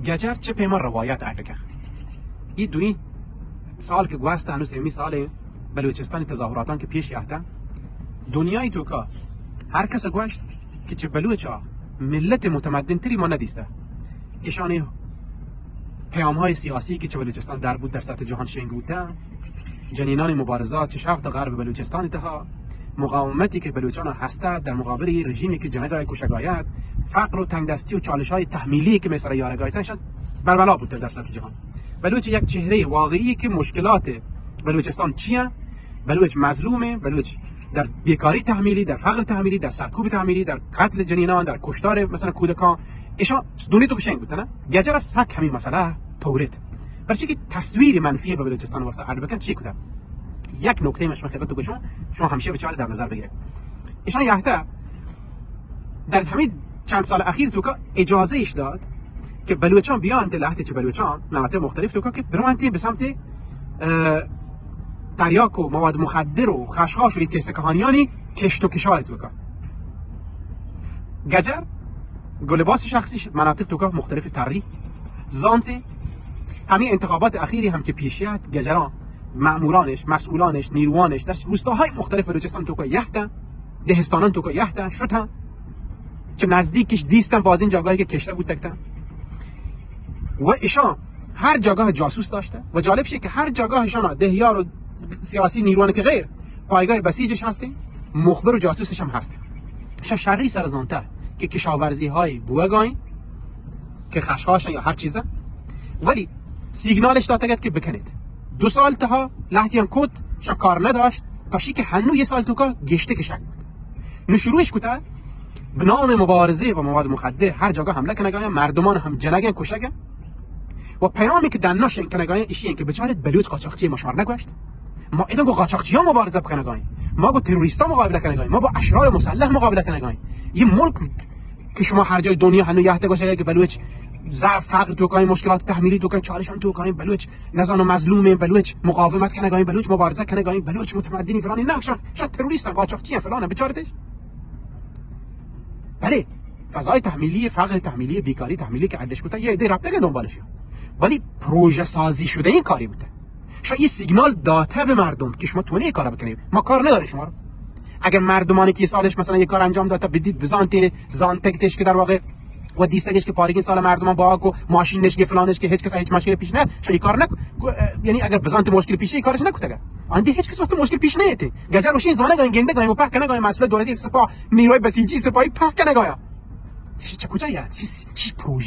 گجر چه پیما روایت اردگه این دوی سال که گوست هنوز 3 ساله بلوچستان تظاهراتان که پیش یافتن دنیای تو که هر کس گوشت که چه بلوچا ملت متمدن تری ما ندیسته ایشان پیام های سیاسی که چه بلوچستان در بود در سطح جهان شنگوده جنینان مبارزات چه شرق تا غرب بلوچستان تها مقاومتی که بلوچان هسته در مقابل رژیمی که جنگای کشگایت فقر و تنگدستی و چالش های تحمیلی که مثل یارگایتن شد بربلا بود در سطح جهان. بلوچ یک چهره واقعی که مشکلات بلوچستان چیه؟ بلوچ مظلومه، بلوچ در بیکاری تحمیلی، در فقر تحمیلی، در سرکوب تحمیلی، در قتل جنینان، در کشتار مثلا کودکان. ایشان دنیا تو کشنگ بود نه؟ گجر از سک همین مسئله تورید. برای که تصویر منفی به بلوچستان واسه ارد بکن چی کردن؟ یک نکته مش خدمت تو شما همیشه به چاله در نظر بگیرید. ایشان یهته در همین چند سال اخیر تو که اجازه ایش داد که بلوچان بیان لحظه چه بلوچان مناطق مختلف تو که برونتی به سمت تریاک و مواد مخدر و خشخاش و کیسه کهانیانی کشت و کشار تو که گجر گلباس شخصی مناطق تو که مختلف تری زانته همین انتخابات اخیری هم که پیشیت گجران مامورانش مسئولانش نیروانش در روستاهای مختلف بلوچستان تو که یهتن دهستانان تو که یهتن شدن چه نزدیکش دیستن باز این جاگاهی که کشته بود تکتن و ایشان هر جاگاه جاسوس داشته و جالب شه که هر جاگاهشان دهیار و سیاسی نیروان که غیر پایگاه بسیجش هسته مخبر و جاسوسش هم هسته شری سرزانته که کشاورزی های بوگاین که خشخاش یا هر چیزه ولی سیگنالش داده که بکنید 2 سال تاها لحظی هم کد کار نداشت تاشی که هنو 1 سال تو که گشته کشک بود نو شروعش کده به نام مبارزه با مواد مخدر هر جاگاه حمله کنگایم مردمان هم جنگن کشگن و پیامی که دناش کنگایم ایشی که بچارت بلوچ قاچاقچی مشوار نگوشت ما اینا با قاچاقچی‌ها مبارزه کنگایم ما با تروریستا مقابله کنگایم ما با اشرار مسلح مقابله کنگایم یه ملک که شما هر جای دنیا هنو یهته باشه که بلوچ ضعف فقر تو کاین مشکلات تحمیلی تو کاین چالشان تو کاین بلوچ نزان و مظلومه بلوچ مقاومت کنگایم بلوچ مبارزه کنگایم بلوچ متمدنی فلان نه شاید تروریستن قاچاقچی فلان بچارتش بله فضای تحمیلی فقر تحمیلی بیکاری تحمیلی که عدش کوتا یه ایده رابطه دنبالشه ولی پروژه سازی شده این کاری بوده شاید یه سیگنال داده به مردم که شما تونه کارا بکنید ما کار نداره شما رو اگر مردمانی که سالش مثلا یه کار انجام داده بدید بزانتین زانتکتش که در واقع و دیستگش که پارگین سال مردمان با و ماشینش که فلانش که هیچ کس هیچ مشکلی پیش نیاد شاید کار نک یعنی اگر بزانت مشکل پیش نیاد کارش نکنه آنده هیچ کس واسه مشکل پیش نیاد گجر روشین زانه گاین گنده گاین و پاک کنه گاین مسئول دولتی سپاه نیروی بسیجی سپاهی پاک کنه گایا چه کجا یاد چی پروژه